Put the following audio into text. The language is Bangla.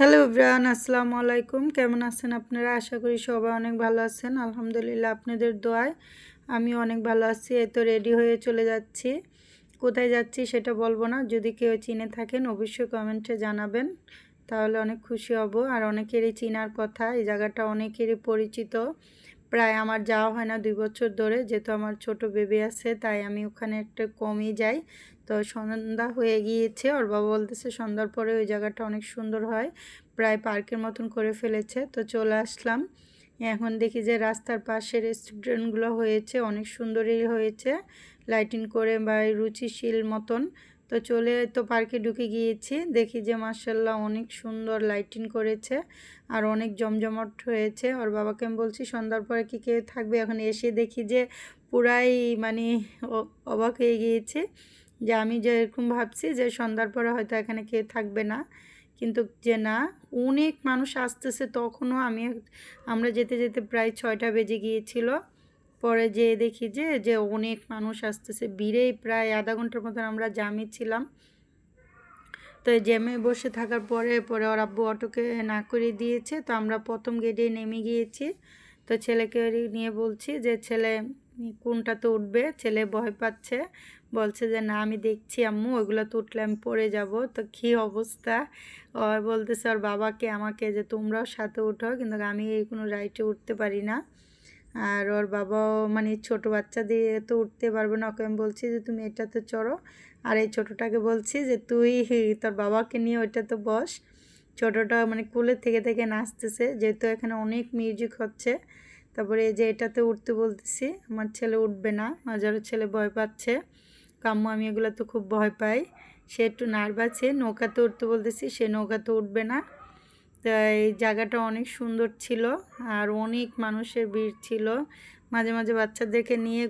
হ্যালো এভরিওয়ান, আসসালামু আলাইকুম। কেমন আছেন আপনারা? আশা করি সবাই অনেক ভালো আছেন। আলহামদুলিল্লাহ, আপনাদের দোয়ায় আমি অনেক ভালো আছি। এই তো রেডি হয়ে চলে যাচ্ছি। কোথায় যাচ্ছি সেটা বলবো না, যদি কেউ চিনে থাকেন অবশ্যই কমেন্টে জানাবেন, তাহলে অনেক খুশি হব। আর অনেকেরই চিনার কথা, এই জায়গাটা অনেকেরই পরিচিত। প্রায় আমার যাওয়া হয় না 2 বছর ধরে, যেহেতু আমার ছোট বেবি আছে তাই আমি ওখানে একটু কমই যাই। তো সন্ধ্যা হয়ে গিয়েছে, ওর বাবা বলতেছে সন্ধ্যার পরে ওই জায়গাটা অনেক সুন্দর হয়, প্রায় পার্কের মতন করে ফেলেছে। তো চলে আসলাম। এখন দেখি যে রাস্তার পাশে রেস্টুরেন্টগুলো হয়েছে, অনেক সুন্দরই হয়েছে, লাইটিং করে বা রুচিশীল মতন। তো চলে তো পার্কে ঢুকে গিয়েছি, দেখি যে মার্শাল্লাহ অনেক সুন্দর লাইটিং করেছে আর অনেক জমজমাট হয়েছে। ওর বাবাকে আমি বলছি সন্ধ্যার পরে কি কেউ থাকবে, এখন এসে দেখি যে পুরাই মানে অবাক হয়ে গিয়েছে, যে আমি যেরকম ভাবছি যে সন্ধ্যার পরে হয়তো এখানে কেউ থাকবে না, কিন্তু যে না, অনেক মানুষ আসতেছে। তখনও আমরা যেতে যেতে প্রায় 6টা বেজে গিয়েছিল। পরে যেয়ে দেখি যে যে অনেক মানুষ আসতেছে, ভিড়েই প্রায় আধা ঘন্টার মতন আমরা জামে ছিলাম। তো এই জ্যামে বসে থাকার পরে পরে ওর আব্বু অটোকে না করে দিয়েছে, তো আমরা প্রথম গেটে নেমে গিয়েছি। তো ছেলেকে নিয়ে বলছি যে ছেলে কোনটাতে উঠবে, ছেলে ভয় পাচ্ছে, বলছে যে না আমি দেখছি আম্মু, ওইগুলো তো উঠলে আমি পড়ে যাব। তো কী অবস্থা, ও বলতেছে ওর বাবাকে আমাকে যে তোমরাও সাথে উঠো, কিন্তু আমি এই কোনো রাইডে উঠতে পারি না। আর ওর বাবাও মানে ছোট বাচ্চা দিয়ে তো উঠতে পারবে না, ওকে আমি বলছি যে তুমি এটাতে চড়ো। আর এই ছোটোটাকে বলছি যে তুই তোর বাবাকে নিয়ে ওইটাতে বস। ছোটোটা মানে কুলের থেকে থেকে নাচতেছে, যেহেতু এখানে অনেক মিউজিক হচ্ছে। তারপরে এই যে এটাতে উঠতে বলতেছি, আমার ছেলে উঠবে না, যারা ছেলে ভয় পাচ্ছে, কাম্মু আমি এগুলো তো খুব ভয় পাই। সে একটু নার্ভাসে, নৌকাতে উঠতে বলতেছি, সে নৌকাতে উঠবে না। তা এই জায়গাটা অনেক সুন্দর ছিল আর অনেক মানুষের ভিড় ছিল, মাঝে মাঝে বাচ্চাদেরকে নিয়ে